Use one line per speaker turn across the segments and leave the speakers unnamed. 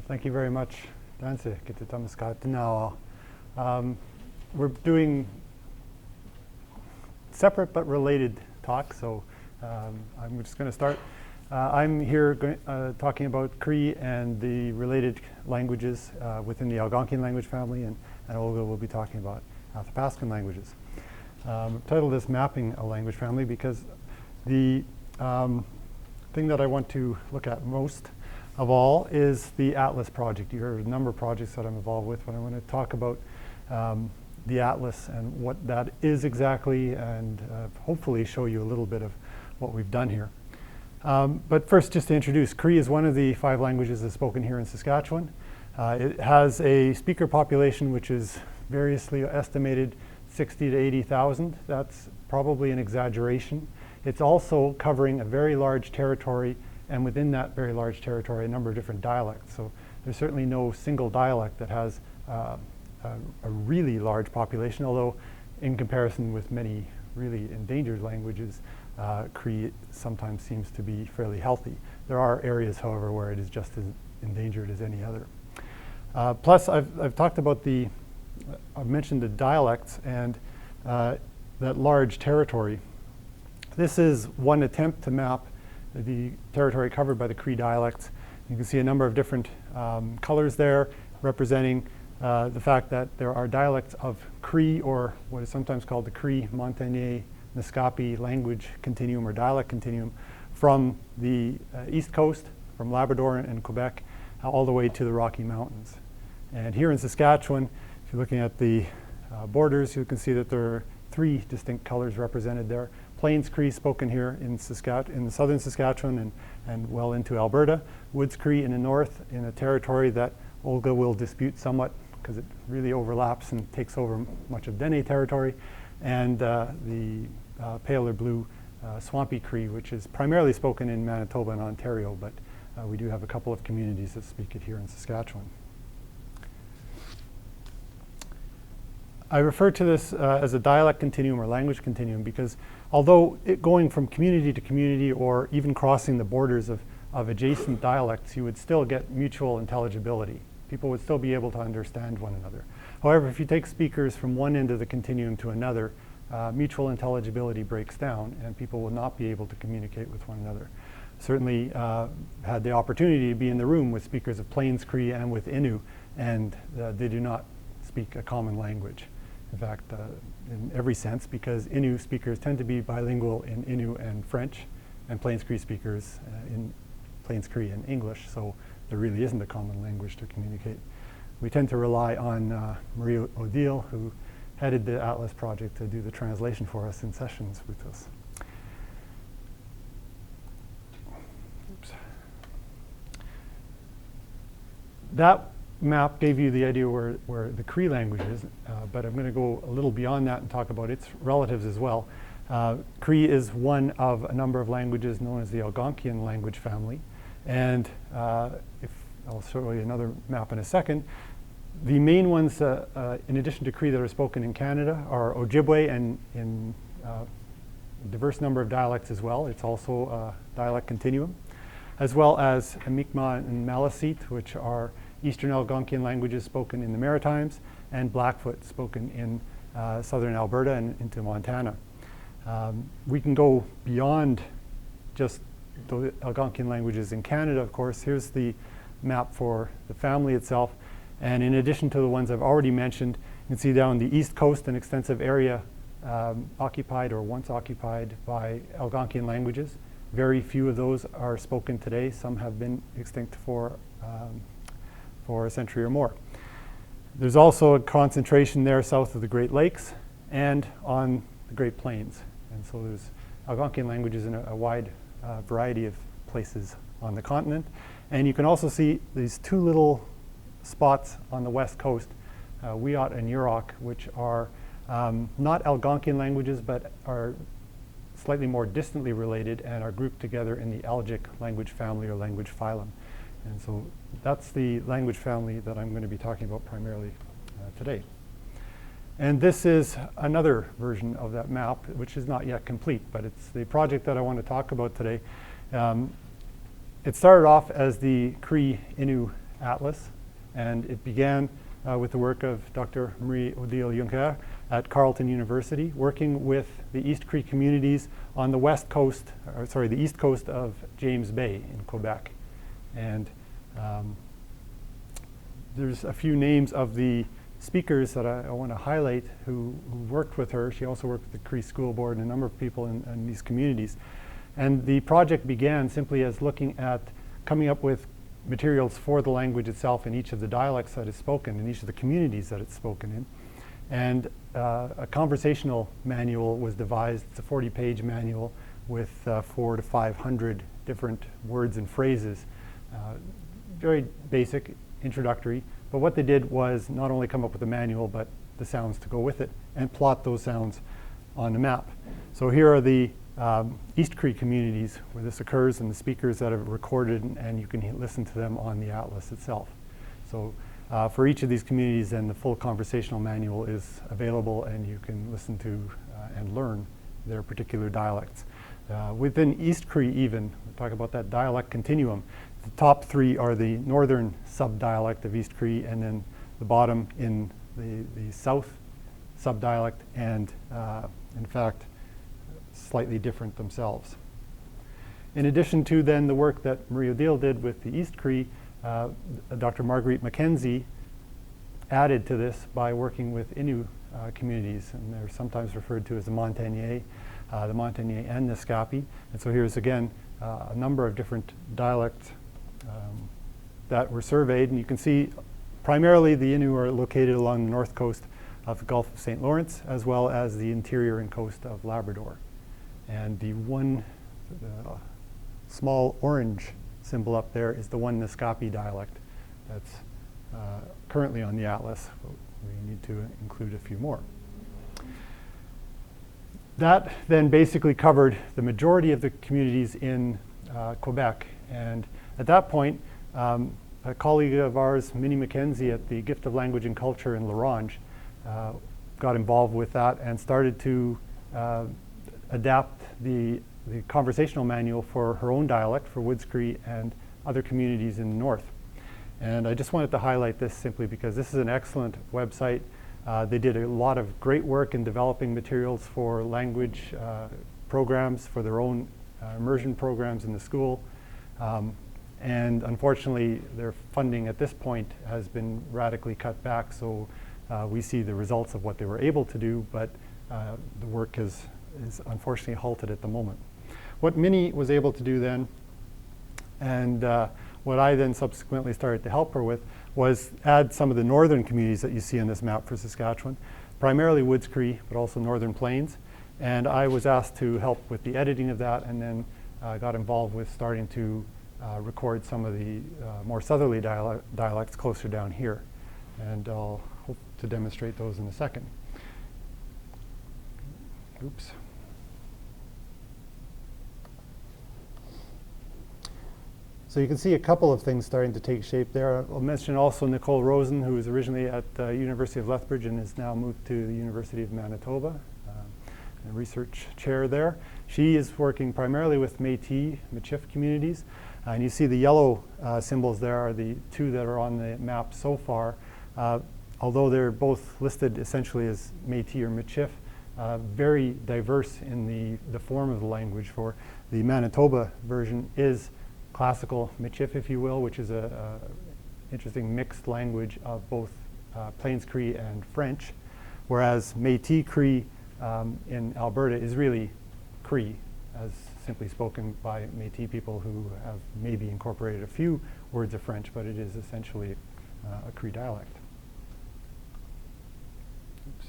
Thank you very much, Danse. Now, we're doing separate but related talks, so I'm just going to start. I'm here talking about Cree and the related languages within the Algonquian language family, and Olga will be talking about Athabascan languages. I've titled this Mapping a Language Family because the thing that I want to look at most of all is the Atlas project. You heard a number of projects that I'm involved with, but I want to talk about the Atlas and what that is exactly, and hopefully show you a little bit of what we've done here. But first, just to introduce, Cree is one of the 5 languages that's spoken here in Saskatchewan. It has a speaker population which is variously estimated 60 to 80,000. That's probably an exaggeration. It's also covering a very large territory, and within that very large territory, a number of different dialects. So there's certainly no single dialect that has a really large population, although in comparison with many really endangered languages, Cree sometimes seems to be fairly healthy. There are areas, however, where it is just as endangered as any other. Plus, I've talked about I've mentioned the dialects and that large territory. This is one attempt to map the territory covered by the Cree dialects. You can see a number of different colors there representing the fact that there are dialects of Cree, or what is sometimes called the Cree Montagnais Naskapi language continuum or dialect continuum, from the east coast, from Labrador and Quebec, all the way to the Rocky Mountains. And here in Saskatchewan, if you're looking at the borders, you can see that there are 3 distinct colors represented there. Plains Cree spoken here in the southern Saskatchewan and well into Alberta. Woods Cree in the north, in a territory that Olga will dispute somewhat because it really overlaps and takes over much of Dene territory. And the paler blue Swampy Cree, which is primarily spoken in Manitoba and Ontario, but we do have a couple of communities that speak it here in Saskatchewan. I refer to this as a dialect continuum or language continuum because although going from community to community or even crossing the borders of adjacent dialects, you would still get mutual intelligibility. People would still be able to understand one another. However, if you take speakers from one end of the continuum to another, mutual intelligibility breaks down and people will not be able to communicate with one another. Certainly had the opportunity to be in the room with speakers of Plains Cree and with Innu, and they do not speak a common language. In fact, in every sense, because Innu speakers tend to be bilingual in Innu and French, and Plains Cree speakers in Plains Cree and English, so there really isn't a common language to communicate. We tend to rely on Marie Odile, who headed the Atlas project, to do the translation for us in sessions with us. Oops. That map gave you the idea where the Cree language is, but I'm going to go a little beyond that and talk about its relatives as well. Cree is one of a number of languages known as the Algonquian language family, and if I'll show you another map in a second. The main ones, in addition to Cree that are spoken in Canada, are Ojibwe and in a diverse number of dialects as well. It's also a dialect continuum, as well as Mi'kmaq and Maliseet, which are Eastern Algonquian languages spoken in the Maritimes, and Blackfoot spoken in southern Alberta and into Montana. We can go beyond just the Algonquian languages in Canada, of course. Here's the map for the family itself. And in addition to the ones I've already mentioned, you can see down the east coast an extensive area occupied or once occupied by Algonquian languages. Very few of those are spoken today. Some have been extinct for a century or more. There's also a concentration there south of the Great Lakes and on the Great Plains. And so there's Algonquian languages in a wide variety of places on the continent. And you can also see these 2 little spots on the west coast, Wiyot and Yurok, which are not Algonquian languages, but are slightly more distantly related and are grouped together in the Algic language family or language phylum. And so that's the language family that I'm going to be talking about primarily today. And this is another version of that map, which is not yet complete, but it's the project that I want to talk about today. It started off as the Cree Innu atlas. And it began with the work of Dr. Marie-Odile Juncker at Carleton University, working with the East Cree communities on the the east coast of James Bay in Quebec. And there's a few names of the speakers that I want to highlight who worked with her. She also worked with the Cree School Board and a number of people in these communities. And the project began simply as looking at coming up with materials for the language itself in each of the dialects that is spoken, in each of the communities that it's spoken in. And a conversational manual was devised. It's a 40-page manual with 400 to 500 different words and phrases. Very basic, introductory. But what they did was not only come up with a manual, but the sounds to go with it, and plot those sounds on the map. So here are the East Cree communities where this occurs, and the speakers that have recorded, and you can listen to them on the atlas itself. So for each of these communities, then the full conversational manual is available, and you can listen to and learn their particular dialects. Within East Cree even, we'll talk about that dialect continuum. The top three are the northern subdialect of East Cree, and then the bottom in the south subdialect, and in fact, slightly different themselves. In addition to then the work that Marie-Odile did with the East Cree, Dr. Marguerite Mackenzie added to this by working with Innu communities, and they're sometimes referred to as the Montagnier and the Scappi. And so here's again a number of different dialects that were surveyed, and you can see primarily the Innu are located along the north coast of the Gulf of St. Lawrence, as well as the interior and coast of Labrador. And the one small orange symbol up there is the one Naskapi dialect that's currently on the atlas. We need to include a few more. That then basically covered the majority of the communities in Quebec. And at that point, a colleague of ours, Minnie Mackenzie at the Gift of Language and Culture in La Ronge, got involved with that and started to adapt the conversational manual for her own dialect, for Woods Cree and other communities in the north. And I just wanted to highlight this simply because this is an excellent website. They did a lot of great work in developing materials for language programs, for their own immersion programs in the school. And unfortunately, their funding at this point has been radically cut back, so we see the results of what they were able to do, but the work is unfortunately halted at the moment. What Minnie was able to do then, and what I then subsequently started to help her with, was add some of the northern communities that you see on this map for Saskatchewan, primarily Woods Cree, but also Northern Plains. And I was asked to help with the editing of that, and then got involved with starting to record some of the more southerly dialects closer down here. And I'll hope to demonstrate those in a second. Oops. So you can see a couple of things starting to take shape there. I'll mention also Nicole Rosen, who was originally at the University of Lethbridge and has now moved to the University of Manitoba, a research chair there. She is working primarily with Métis, Michif communities. And you see the yellow symbols there are the two that are on the map so far. Although they're both listed essentially as Métis or Michif, very diverse in the form of the language. For the Manitoba version is classical Michif, if you will, which is a interesting mixed language of both Plains Cree and French, whereas Métis Cree in Alberta is really Cree, as simply spoken by Métis people who have maybe incorporated a few words of French, but it is essentially a Cree dialect. Oops.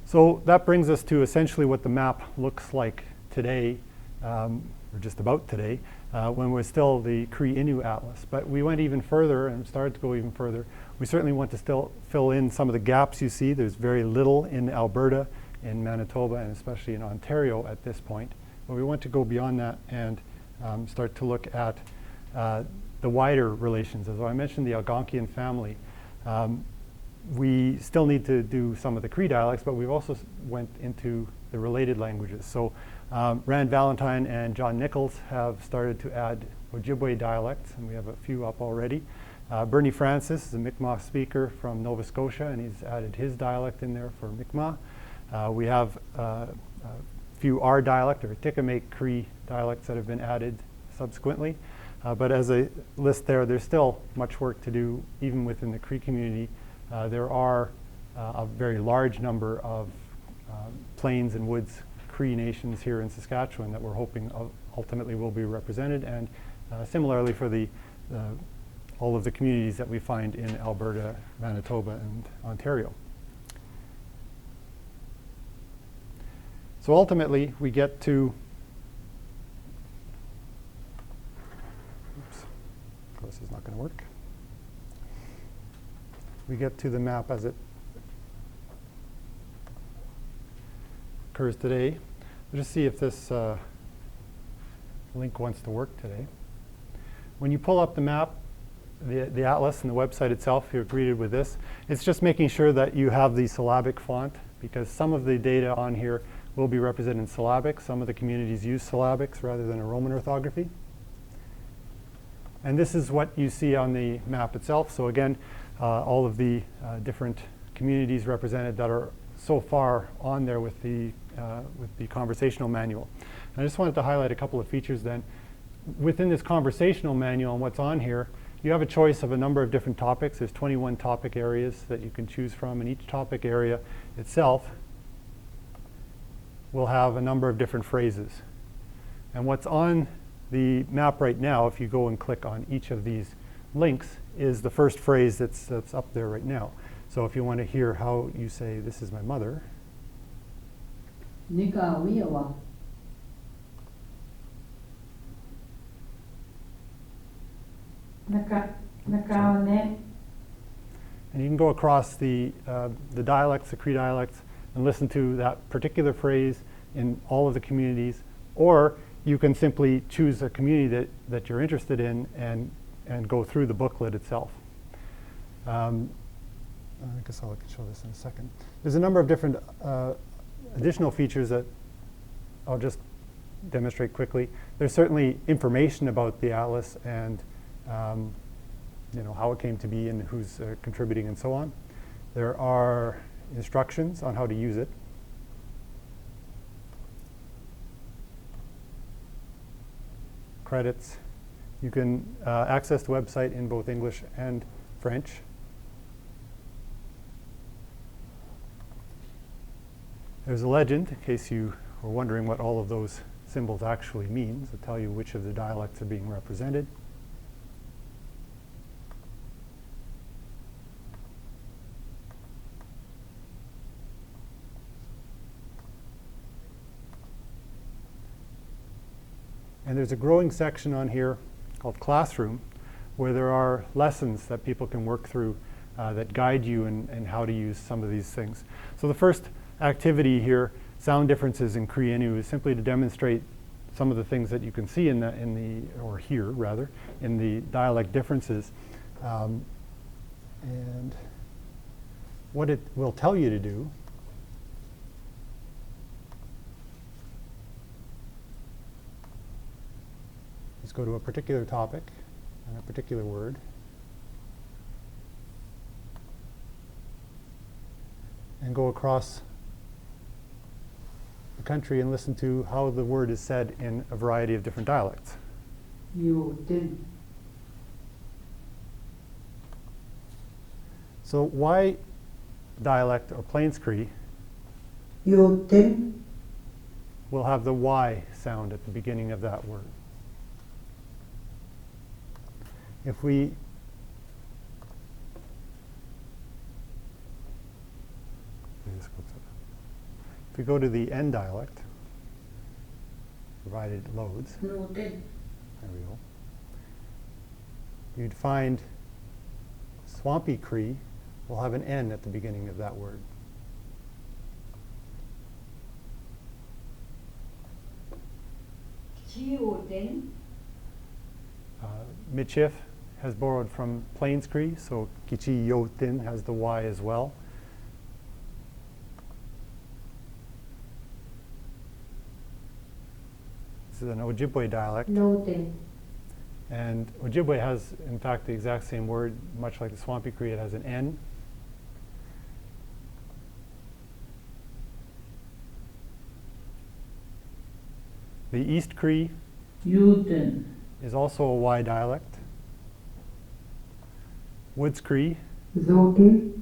So that brings us to essentially what the map looks like today, or just about today, when we're still the Cree Innu Atlas. But we went even further and started to go even further. We certainly want to still fill in some of the gaps you see. There's very little in Alberta, in Manitoba, and especially in Ontario at this point. But we want to go beyond that and start to look at the wider relations. As I mentioned, the Algonquian family. We still need to do some of the Cree dialects, but we've also went into the related languages. So Rand Valentine and John Nichols have started to add Ojibwe dialects, and we have a few up already. Bernie Francis is a Mi'kmaq speaker from Nova Scotia, and he's added his dialect in there for Mi'kmaq. We have a few R dialect or Atikamekw Cree dialects that have been added subsequently. But as I list there's still much work to do even within the Cree community. There are a very large number of plains and woods Cree nations here in Saskatchewan that we're hoping ultimately will be represented, and similarly for all of the communities that we find in Alberta, Manitoba, and Ontario. So ultimately, we get to, oops, of course it's not going to work. We get to the map as it occurs today. We'll just see if this link wants to work today. When you pull up the map, the atlas and the website itself, you're greeted with this. It's just making sure that you have the syllabic font, because some of the data on here will be represented in syllabic. Some of the communities use syllabics rather than a Roman orthography. And this is what you see on the map itself. So again, all of the different communities represented that are so far on there with the conversational manual. And I just wanted to highlight a couple of features then. Within this conversational manual and what's on here, you have a choice of a number of different topics. There's 21 topic areas that you can choose from, and each topic area itself will have a number of different phrases. And what's on the map right now, if you go and click on each of these links, is the first phrase that's up there right now. So if you want to hear how you say, "This is my mother,"
Nikawiawa. Nakaone.
and you can go across the dialects, the Cree dialects, and listen to that particular phrase in all of the communities, or you can simply choose a community that you're interested in and go through the booklet itself. I guess I'll show this in a second. There's a number of different additional features that I'll just demonstrate quickly. There's certainly information about the atlas and how it came to be and who's contributing and so on. There are instructions on how to use it. Credits. You can access the website in both English and French. There's a legend, in case you were wondering what all of those symbols actually mean, to tell you which of the dialects are being represented. And there's a growing section on here called Classroom, where there are lessons that people can work through that guide you in how to use some of these things. So the first activity here, sound differences in Cree Innu, is simply to demonstrate some of the things that you can see or hear rather, in the dialect differences. And what it will tell you to do is go to a particular topic and a particular word. And go across the country and listen to how the word is said in a variety of different dialects.
You did.
So why dialect or Plains Cree
You did.
will have the Y sound at the beginning of that word? If we go to the N dialect, provided it loads,
You did.
there we go, you'd find Swampy Cree will have an N at the beginning of that word.
You did.
Michif has borrowed from Plains Cree, so Kichi Yotin has the Y as well. This is an Ojibwe dialect.
No did.
And Ojibwe has, in fact, the exact same word, much like the Swampy Cree. It has an N. The East Cree
Yuden.
is also a Y dialect. Woods Cree
Zogi.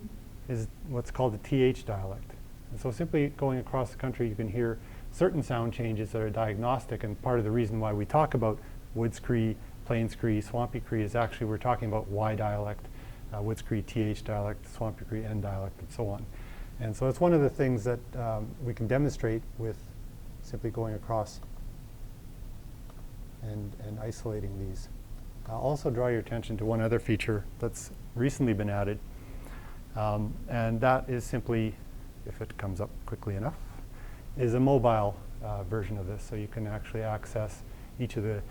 is what's called a TH dialect. And so simply going across the country, you can hear certain sound changes that are diagnostic, and part of the reason why we talk about Woods Cree, Plains Cree, Swampy Cree is actually we're talking about Y dialect, Woods Cree TH dialect, Swampy Cree N dialect, and so on. And so it's one of the things that we can demonstrate with simply going across and isolating these. I'll also draw your attention to one other feature that's recently been added, and that is simply, if it comes up quickly enough, is a mobile version of this. So you can actually access each of the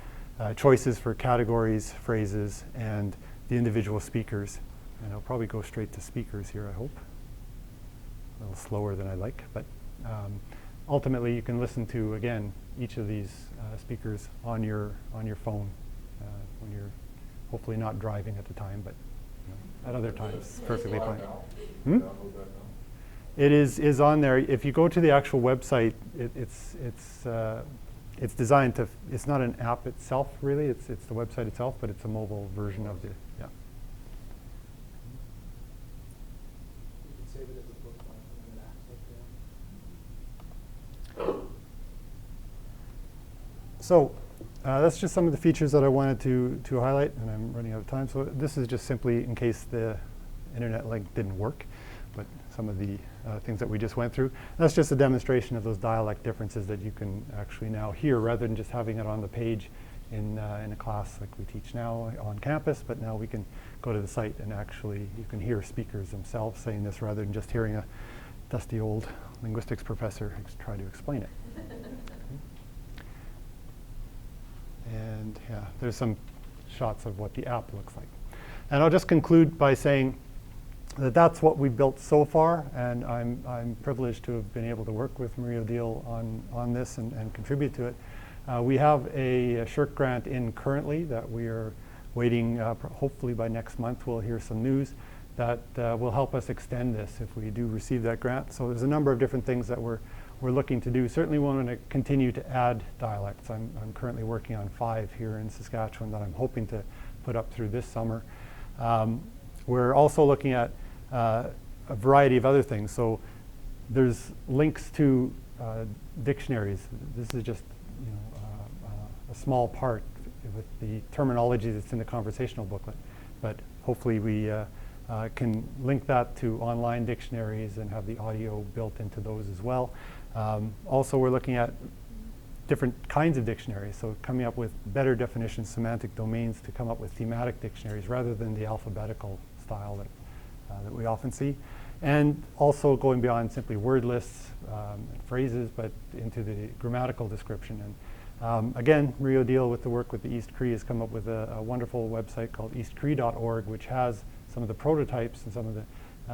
choices for categories, phrases, and the individual speakers. And I'll probably go straight to speakers here, I hope. A little slower than I like, but ultimately you can listen to, again, each of these speakers on your phone when you're hopefully not driving at the time, but at other times it's perfectly fine. It is on there. If you go to the actual website, it's designed to. It's not an app itself, really. It's the website itself, but it's a mobile version of the. Yeah.
You can save it as a bookmark and then access it.
So that's just some of the features that I wanted to highlight, and I'm running out of time. So this is just simply in case the internet link didn't work, but some of the things that we just went through. That's just a demonstration of those dialect differences that you can actually now hear, rather than just having it on the page in a class like we teach now on campus. But now we can go to the site and actually you can hear speakers themselves saying this, rather than just hearing a dusty old linguistics professor try to explain it. And yeah, there's some shots of what the app looks like. And I'll just conclude by saying that that's what we've built so far, and I'm privileged to have been able to work with Marie O'Deal on this and contribute to it. We have a SSHRC grant in currently that we are waiting, hopefully by next month we'll hear some news that will help us extend this if we do receive that grant. So there's a number of different things that we're looking to do. Certainly we want to continue to add dialects. I'm currently working on 5 here in Saskatchewan that I'm hoping to put up through this summer. We're also looking at a variety of other things. So there's links to dictionaries. This is just a small part with the terminology that's in the conversational booklet. But hopefully we can link that to online dictionaries and have the audio built into those as well. Also, we're looking at different kinds of dictionaries, so coming up with better definitions, semantic domains, to come up with thematic dictionaries rather than the alphabetical style that we often see. And also going beyond simply word lists and phrases, but into the grammatical description. And again, Marie O'Deal, with the work with the East Cree, has come up with a wonderful website called eastcree.org, which has some of the prototypes and some of the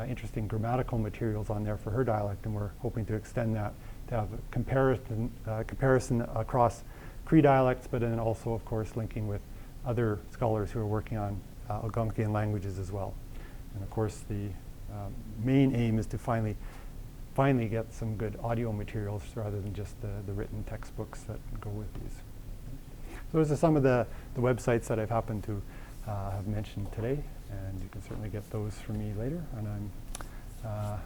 interesting grammatical materials on there for her dialect, and we're hoping to extend that to have a comparison across Cree dialects, but then also, of course, linking with other scholars who are working on Algonquian languages as well. And of course, the main aim is to finally get some good audio materials rather than just the written textbooks that go with these. So those are some of the websites that I've happened to have mentioned today, and you can certainly get those from me later. And I'm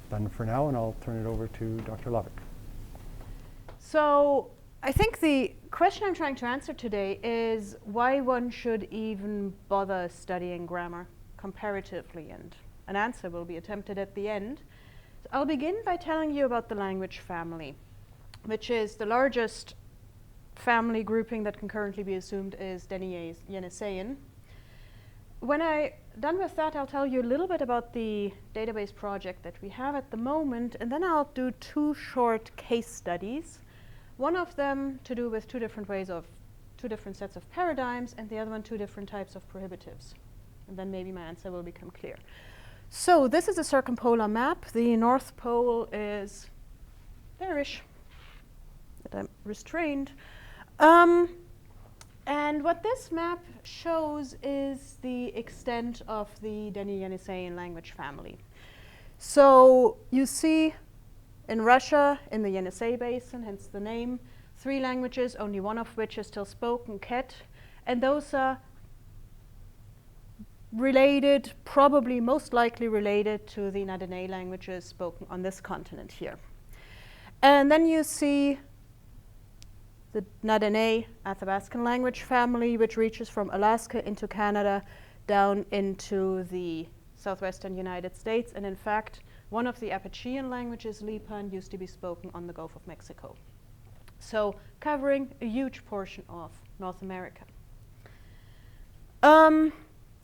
done for now, and I'll turn it over to Dr. Lovick.
So I think the question I'm trying to answer today is why one should even bother studying grammar comparatively, and an answer will be attempted at the end. So I'll begin by telling you about the language family, which is the largest family grouping that can currently be assumed is Dene Yeniseian. When I'm done with that, I'll tell you a little bit about the database project that we have at the moment, and then I'll do 2 short case studies. One of them to do with 2 different sets of paradigms, and the other one 2 different types of prohibitives. And then maybe my answer will become clear. So this is a circumpolar map. The North Pole is there-ish, that I'm restrained. And what this map shows is the extent of the Dene Yeniseian language family. So you see in Russia, in the Yenisei Basin, hence the name, 3 languages, only one of which is still spoken, Ket, and those are related, probably most likely related to the Na-Dene languages spoken on this continent here. And then you see the Na-Dene Athabascan language family, which reaches from Alaska into Canada down into the southwestern United States. And in fact, one of the Apachean languages, Lipan, used to be spoken on the Gulf of Mexico. So covering a huge portion of North America.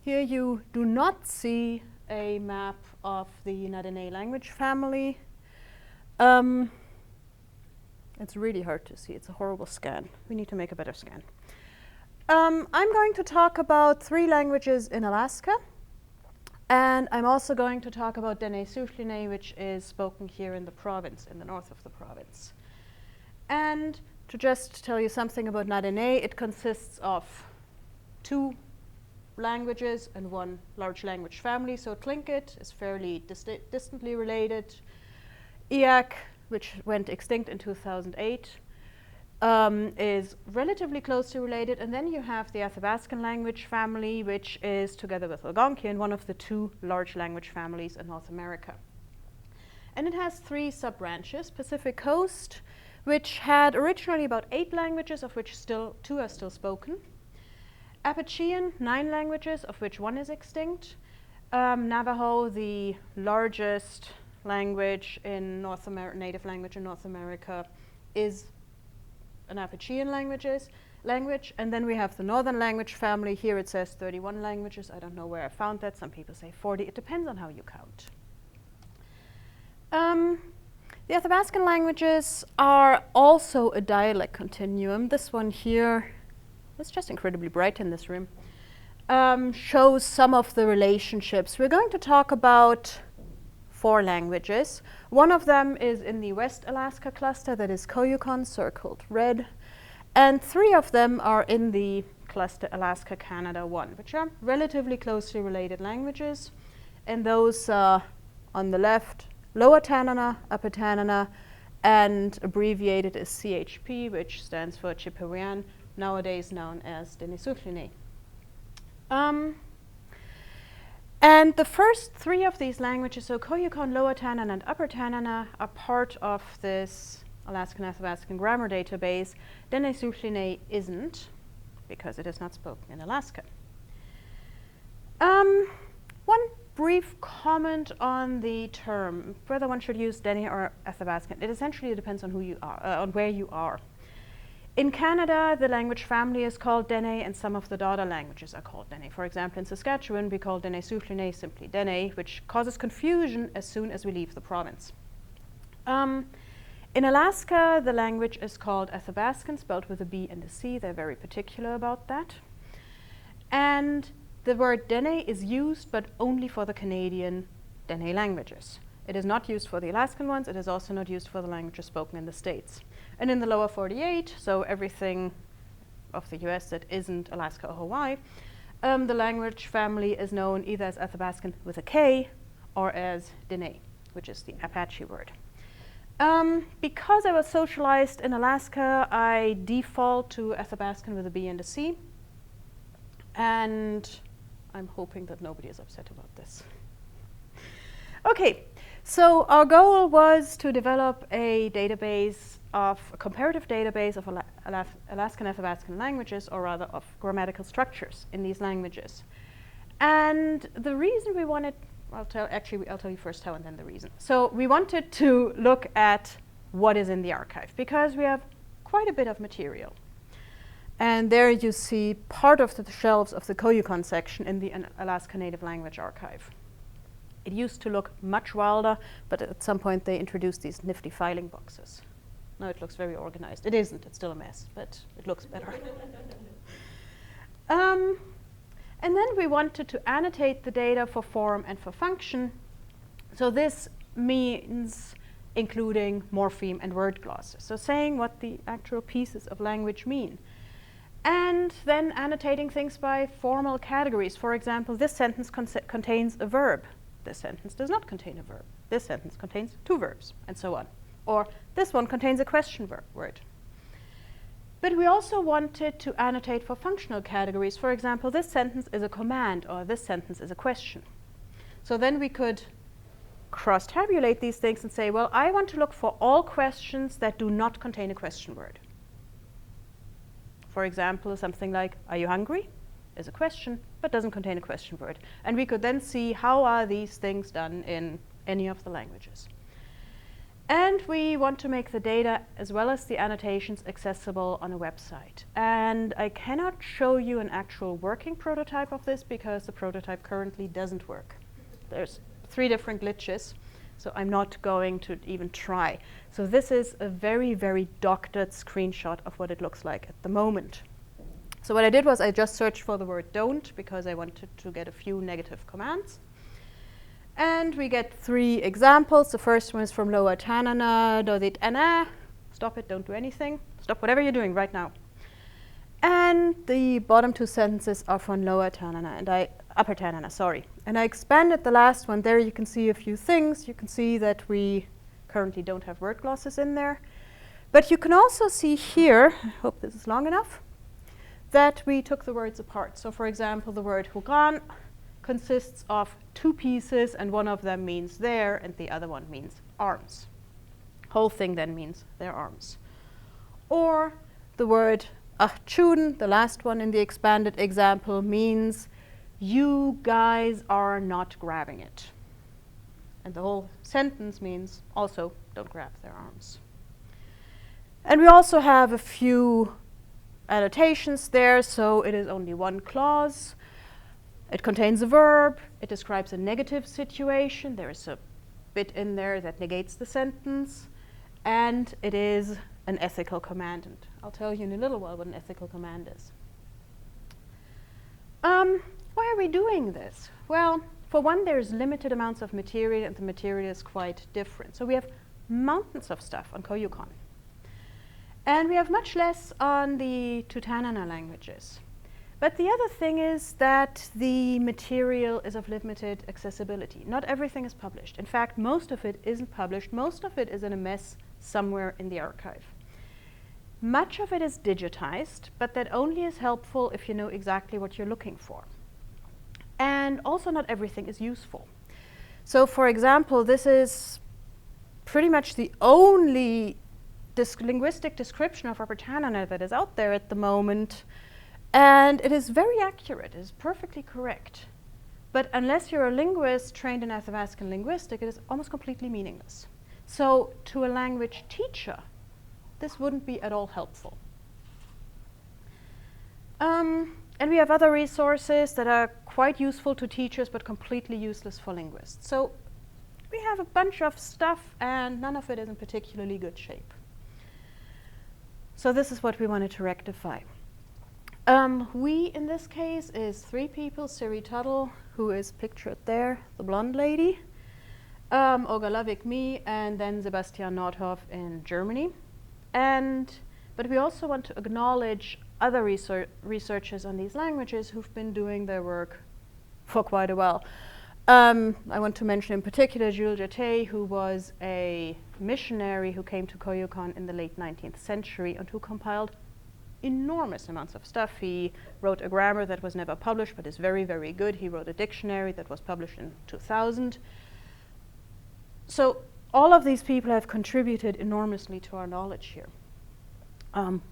Here you do not see a map of the Na-Dene language family. It's really hard to see. It's a horrible scan. We need to make a better scan. I'm going to talk about 3 languages in Alaska. And I'm also going to talk about Dene Suchlene, which is spoken here in the province, in the north of the province. And to just tell you something about Na-Dene, it consists of 2 languages and 1 large language family. So Tlingit is fairly distantly related. Eyak, which went extinct in 2008, is relatively closely related. And then you have the Athabascan language family, which is, together with Algonquian, one of the 2 large language families in North America. And it has 3 sub-branches. Pacific Coast, which had originally about 8 languages, of which 2 are still spoken. Apachean, 9 languages, of which 1 is extinct. Navajo, the largest language in North America, native language in North America, is an Apachean language. And then we have the northern language family. Here it says 31 languages. I don't know where I found that. Some people say 40. It depends on how you count. The Athabascan languages are also a dialect continuum. This one here, it's just incredibly bright in this room, shows some of the relationships. We're going to talk about 4 languages. One of them is in the West Alaska cluster, that is Koyukon, circled red. And 3 of them are in the cluster Alaska Canada 1, which are relatively closely related languages. And those on the left, Lower Tanana, Upper Tanana, and abbreviated as CHP, which stands for Chipewyan, nowadays known as Dene Suchlene. And the first 3 of these languages, so Koyukon, Lower Tanana, and Upper Tanana, are part of this Alaskan Athabascan grammar database. Dene Suchlene isn't, because it is not spoken in Alaska. One brief comment on the term, whether one should use Dene or Athabascan. It essentially depends on who you are, on where you are. In Canada, the language family is called Dene, and some of the daughter languages are called Dene. For example, in Saskatchewan, we call Dene Suchlene simply Dene, which causes confusion as soon as we leave the province. In Alaska, the language is called Athabascan, spelled with a B and a C. They're very particular about that. And the word Dene is used, but only for the Canadian Dene languages. It is not used for the Alaskan ones. It is also not used for the languages spoken in the States. And in the lower 48, so everything of the US that isn't Alaska or Hawaii, the language family is known either as Athabascan with a K or as Dene, which is the Apache word. Because I was socialized in Alaska, I default to Athabascan with a B and a C. And I'm hoping that nobody is upset about this. Okay, so our goal was to develop a comparative database of Alaskan Athabascan languages, or rather of grammatical structures in these languages. And the reason we wanted, I'll tell you first how and then the reason. So we wanted to look at what is in the archive, because we have quite a bit of material. And there you see part of the shelves of the Koyukon section in the Alaska Native Language Archive. It used to look much wilder, but at some point they introduced these nifty filing boxes. Now it looks very organized. It isn't, it's still a mess, but it looks better. And then we wanted to annotate the data for form and for function. So this means including morpheme and word glosses. So saying what the actual pieces of language mean. And then annotating things by formal categories. For example, this sentence contains a verb. This sentence does not contain a verb. This sentence contains two verbs, and so on. Or this one contains a question word. But we also wanted to annotate for functional categories. For example, this sentence is a command, or this sentence is a question. So then we could cross-tabulate these things and say, well, I want to look for all questions that do not contain a question word. For example, something like, are you hungry? Is a question, but doesn't contain a question word. And we could then see how are these things done in any of the languages. And we want to make the data as well as the annotations accessible on a website. And I cannot show you an actual working prototype of this because the prototype currently doesn't work. There's 3 different glitches, so I'm not going to even try. So this is a very, very doctored screenshot of what it looks like at the moment. So what I did was I just searched for the word don't because I wanted to get a few negative commands. And we get 3 examples. The first one is from Lower Tanana, Dodit Ana. Stop it, don't do anything. Stop whatever you're doing right now. And the bottom 2 sentences are from Lower Tanana and Upper Tanana, sorry. And I expanded the last one. There you can see a few things. You can see that we currently don't have word glosses in there. But you can also see here, I hope this is long enough, that we took the words apart. So for example, the word hugan consists of 2 pieces, and one of them means there, and the other one means arms. Whole thing then means their arms. Or the word achun, the last one in the expanded example, means you guys are not grabbing it. And the whole sentence means also don't grab their arms. And we also have a few annotations there, so it is only 1 clause. It contains a verb. It describes a negative situation. There is a bit in there that negates the sentence. And it is an ethical command. And I'll tell you in a little while what an ethical command is. Why are we doing this? Well, for one, there's limited amounts of material, and the material is quite different. So we have mountains of stuff on Koyukon. And we have much less on the Tutanana languages. But the other thing is that the material is of limited accessibility. Not everything is published. In fact, most of it isn't published. Most of it is in a mess somewhere in the archive. Much of it is digitized, but that only is helpful if you know exactly what you're looking for. And also not everything is useful. So for example, this is pretty much the only linguistic description of Upper Tanana that is out there at the moment. And it is very accurate, it is perfectly correct. But unless you're a linguist trained in Athabascan linguistics, it is almost completely meaningless. So to a language teacher, this wouldn't be at all helpful. And we have other resources that are quite useful to teachers but completely useless for linguists. So we have a bunch of stuff and none of it is in particularly good shape. So this is what we wanted to rectify. We, in this case, is 3 people. Siri Tuttle, who is pictured there, the blonde lady, Olga Lavik, me, and then Sebastian Nordhoff in Germany. But we also want to acknowledge other researchers on these languages who've been doing their work for quite a while. I want to mention in particular Jules Jeté, who was a missionary who came to Koyukon in the late 19th century and who compiled enormous amounts of stuff. He wrote a grammar that was never published but is very, very good. He wrote a dictionary that was published in 2000. So all of these people have contributed enormously to our knowledge here.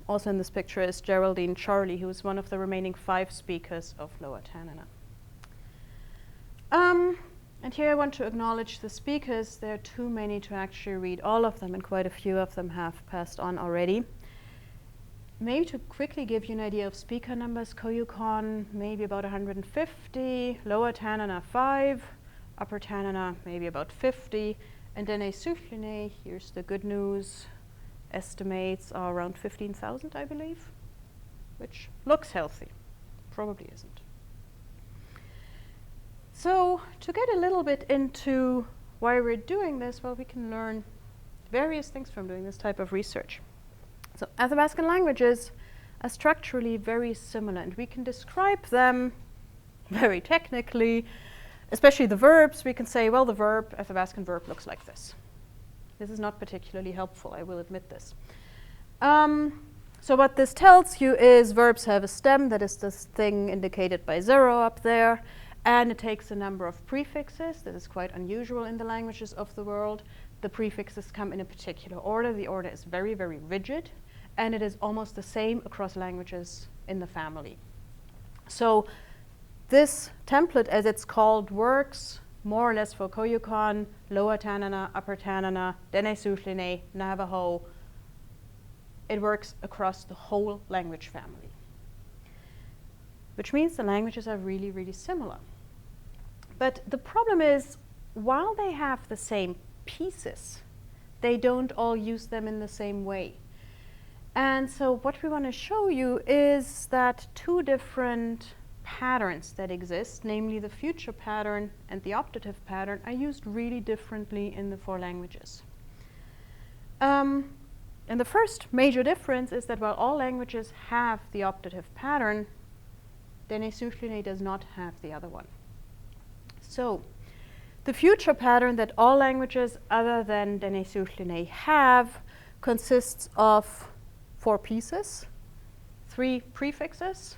Also in this picture is Geraldine Charlie, who is one of the remaining 5 speakers of Lower Tanana. And here I want to acknowledge the speakers. There are too many to actually read all of them, and quite a few of them have passed on already. Maybe to quickly give you an idea of speaker numbers, Koyukon maybe about 150, Lower Tanana 5, Upper Tanana maybe about 50, and Dene Soufflene, here's the good news, estimates are around 15,000, I believe, which looks healthy, probably isn't. So to get a little bit into why we're doing this, well, we can learn various things from doing this type of research. So Athabascan languages are structurally very similar, and we can describe them very technically, especially the verbs. We can say, well, the verb, Athabascan verb, looks like this. This is not particularly helpful, I will admit this. So what this tells you is verbs have a stem, that is this thing indicated by 0 up there, and it takes a number of prefixes. This is quite unusual in the languages of the world. The prefixes come in a particular order. The order is very, very rigid, and it is almost the same across languages in the family. So this template, as it's called, works more or less for Koyukon, Lower Tanana, Upper Tanana, Dene Suhlene, Navajo. It works across the whole language family, which means the languages are really, really similar. But the problem is, while they have the same pieces, they don't all use them in the same way. And so what we want to show you is that two different patterns that exist, namely the future pattern and the optative pattern, are used really differently in the four languages. And the first major difference is that while all languages have the optative pattern, Dene Suhlene does not have the other one. So the future pattern that all languages other than Dene Suhlene have consists of 4 pieces, 3 prefixes,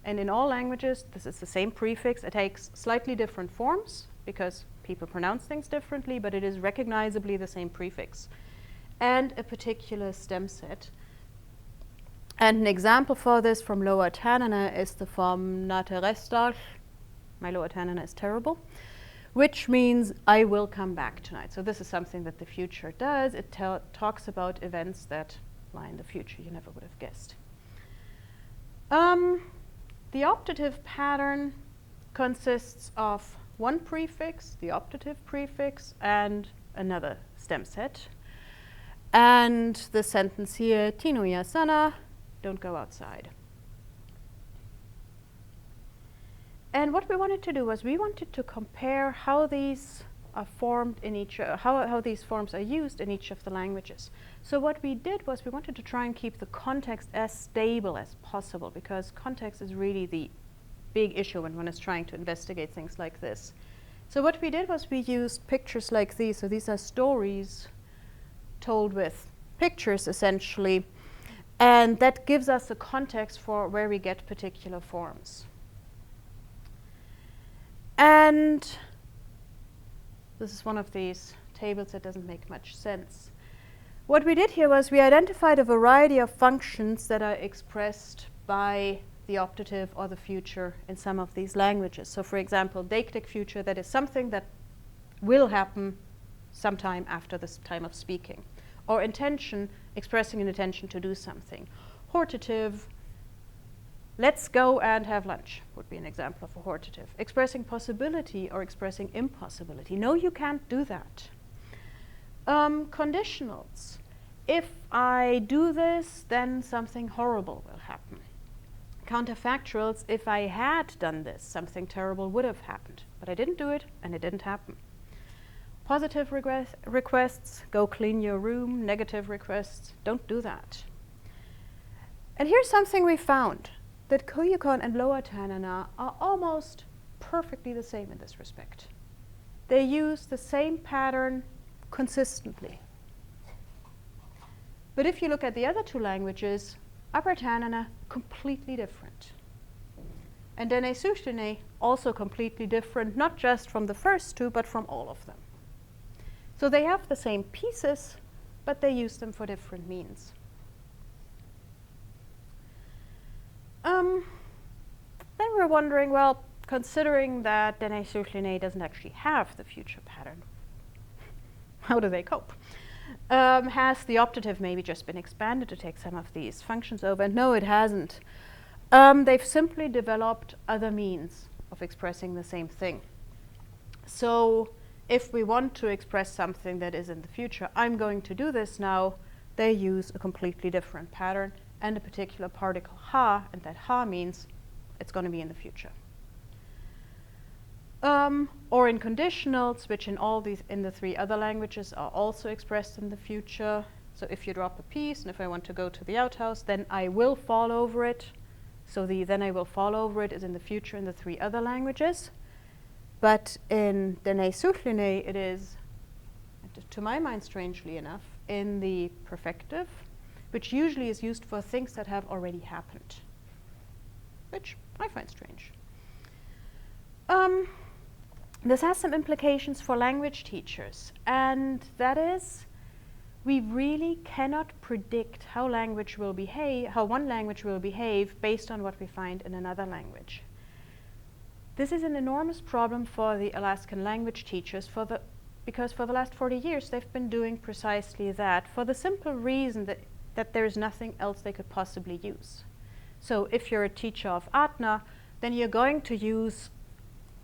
and in all languages this is the same prefix. It takes slightly different forms because people pronounce things differently, but it is recognizably the same prefix, and a particular stem set. And an example for this from Lower Tanana is the form Naterestal. My Lower Tanana is terrible, which means I will come back tonight. So this is something that the future does. It talks about events that lie in the future. You never would have guessed. The optative pattern consists of 1 prefix, the optative prefix, and another stem set. And the sentence here, Tino Yasana, don't go outside. And what we wanted to do was we wanted to compare how these are formed in each, how these forms are used in each of the languages. So what we did was we wanted to try and keep the context as stable as possible, because context is really the big issue when one is trying to investigate things like this. So what we did was we used pictures like these. So these are stories told with pictures, essentially, and that gives us a context for where we get particular forms. And this is one of these tables that doesn't make much sense. What we did here was we identified a variety of functions that are expressed by the optative or the future in some of these languages. So for example, deictic future, that is something that will happen sometime after this time of speaking. Or intention, expressing an intention to do something. Hortative, let's go and have lunch, would be an example of a hortative. Expressing possibility or expressing impossibility. No, you can't do that. Conditionals. If I do this, then something horrible will happen. Counterfactuals, if I had done this, something terrible would have happened. But I didn't do it, and it didn't happen. Positive requests, go clean your room. Negative requests, don't do that. And here's something we found, that Koyukon and Lower Tanana are almost perfectly the same in this respect. They use the same pattern consistently. But if you look at the other 2 languages, Upper Tanana, completely different. And Dene Suhlene, also completely different, not just from the first 2, but from all of them. So they have the same pieces, but they use them for different means. Then we're wondering, well, considering that Dene Suhlene doesn't actually have the future pattern, how do they cope? Has the optative maybe just been expanded to take some of these functions over? And no, it hasn't. They've simply developed other means of expressing the same thing. So if we want to express something that is in the future, I'm going to do this now, they use a completely different pattern and a particular particle ha, and that ha means it's going to be in the future. Or in conditionals, which in the 3 other languages are also expressed in the future. So if you drop a piece, and if I want to go to the outhouse, then I will fall over it. So the then I will fall over it is in the future in the 3 other languages. But in Dene Suchline, it is, to my mind, strangely enough, in the perfective, which usually is used for things that have already happened, which I find strange. This has some implications for language teachers, and that is, we really cannot predict how one language will behave based on what we find in another language. This is an enormous problem for the Alaskan language teachers because for the last 40 years they've been doing precisely that, for the simple reason that there is nothing else they could possibly use. So if you're a teacher of Atna, then you're going to use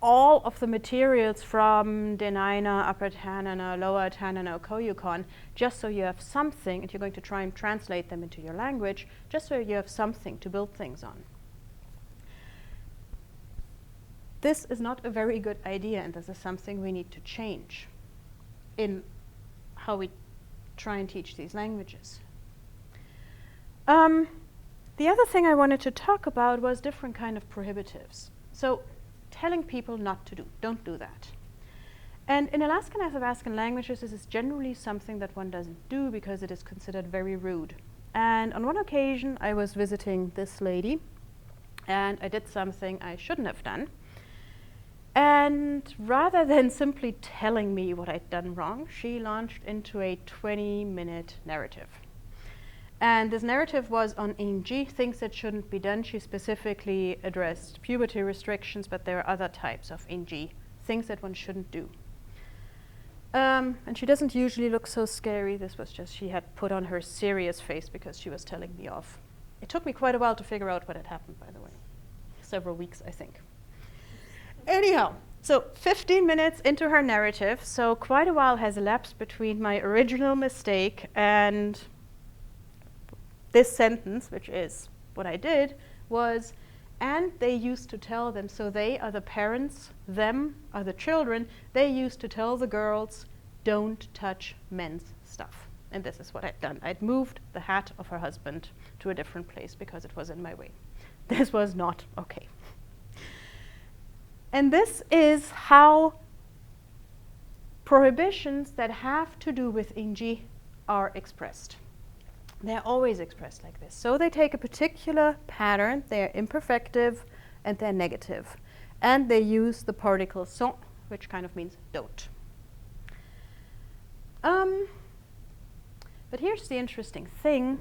all of the materials from Dena'ina, Upper Tanana, Lower Tanana, Koyukon, just so you have something, and you're going to try and translate them into your language, just so you have something to build things on. This is not a very good idea, and this is something we need to change in how we try and teach these languages. The other thing I wanted to talk about was different kind of prohibitives. So telling people not to do, don't do that. And in Alaskan Athabaskan languages, this is generally something that one doesn't do because it is considered very rude. And on one occasion, I was visiting this lady, and I did something I shouldn't have done. And rather than simply telling me what I'd done wrong, she launched into a 20-minute narrative. And this narrative was on NG, things that shouldn't be done. She specifically addressed puberty restrictions, but there are other types of NG, things that one shouldn't do. And she doesn't usually look so scary. This was just, she had put on her serious face because she was telling me off. It took me quite a while to figure out what had happened, by the way. Several weeks, I think. Anyhow, so 15 minutes into her narrative, so quite a while has elapsed between my original mistake and this sentence, which is what I did, was, and they used to tell them, so they are the parents, them are the children, they used to tell the girls, don't touch men's stuff. And this is what I'd done. I'd moved the hat of her husband to a different place because it was in my way. This was not okay. And this is how prohibitions that have to do with NG are expressed. They're always expressed like this. So they take a particular pattern, they're imperfective, and they're negative. And they use the particle sont, which kind of means don't. But here's the interesting thing.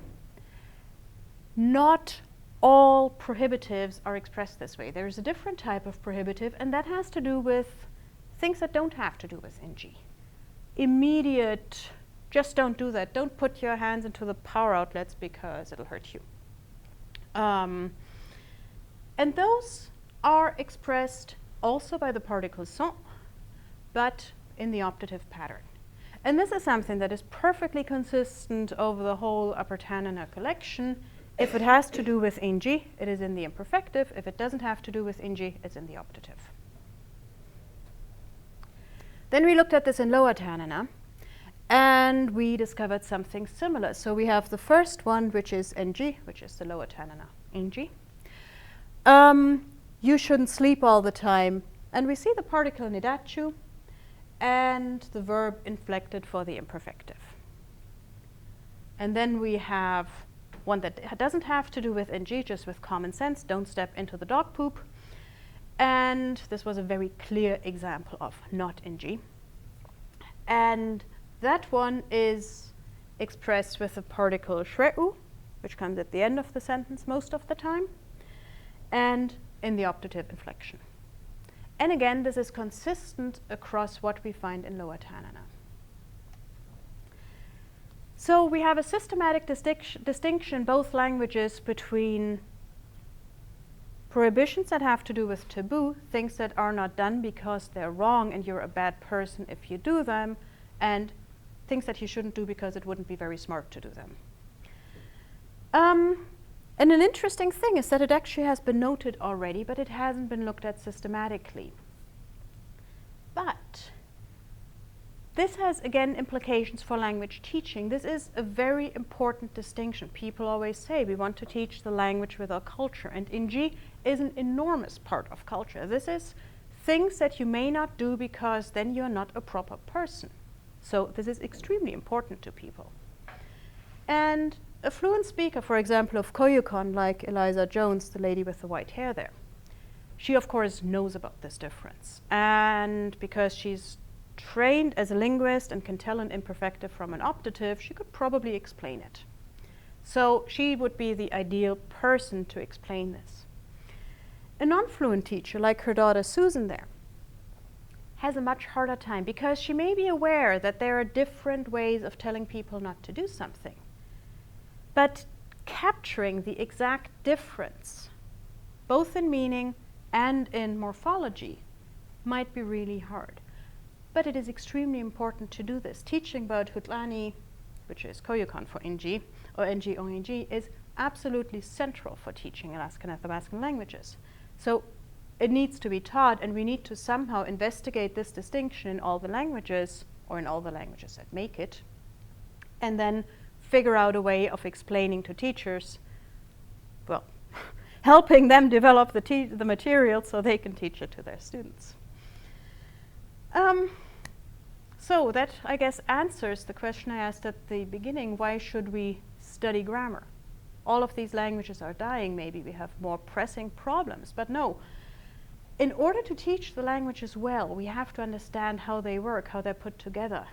Not all prohibitives are expressed this way. There's a different type of prohibitive, and that has to do with things that don't have to do with NG. Immediate, just don't do that. Don't put your hands into the power outlets because it'll hurt you. And those are expressed also by the particle sont, but in the optative pattern. And this is something that is perfectly consistent over the whole Upper Tanana collection. If it has to do with NG, it is in the imperfective. If it doesn't have to do with NG, it's in the optative. Then we looked at this in Lower Tanana, and we discovered something similar. So we have the first one, which is NG, which is the Lower Tanana NG. You shouldn't sleep all the time. And we see the particle nidachu and the verb inflected for the imperfective. And then we have one that doesn't have to do with NG, just with common sense. Don't step into the dog poop. And this was a very clear example of not NG. And that one is expressed with the particle shreu, which comes at the end of the sentence most of the time, and in the optative inflection. And again, this is consistent across what we find in Lower Tanana. So we have a systematic distinction in both languages between prohibitions that have to do with taboo, things that are not done because they're wrong and you're a bad person if you do them, and things that you shouldn't do because it wouldn't be very smart to do them. And an interesting thing is that it actually has been noted already, but it hasn't been looked at systematically. But this has, again, implications for language teaching. This is a very important distinction. People always say we want to teach the language with our culture, and Inji is an enormous part of culture. This is things that you may not do because then you're not a proper person. So this is extremely important to people. And a fluent speaker, for example, of Koyukon, like Eliza Jones, the lady with the white hair there, she, of course, knows about this difference. And because she's trained as a linguist and can tell an imperfective from an optative, she could probably explain it. So she would be the ideal person to explain this. A non-fluent teacher, like her daughter Susan there, has a much harder time because she may be aware that there are different ways of telling people not to do something. But capturing the exact difference, both in meaning and in morphology, might be really hard. But it is extremely important to do this. Teaching about Hutlani, which is Koyukon for Inji, or Nji or Inji, is absolutely central for teaching Alaskan and Athabaskan languages. So it needs to be taught, and we need to somehow investigate this distinction in all the languages, or in all the languages that make it, and then figure out a way of explaining to teachers, well, helping them develop the material so they can teach it to their students. So that, I guess, answers the question I asked at the beginning: why should we study grammar? All of these languages are dying. Maybe we have more pressing problems, but no. In order to teach the languages well, we have to understand how they work, how they're put together.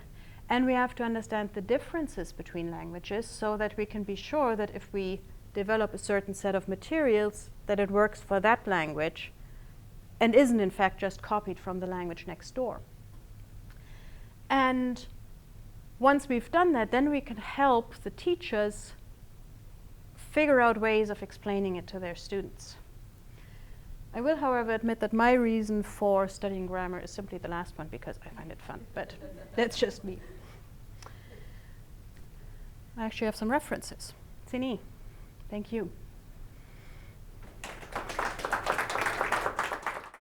And we have to understand the differences between languages so that we can be sure that if we develop a certain set of materials, that it works for that language and isn't in fact just copied from the language next door. And once we've done that, then we can help the teachers figure out ways of explaining it to their students. I will, however, admit that my reason for studying grammar is simply the last one, because I find it fun, but that's just me. I actually have some references. Dene, thank you.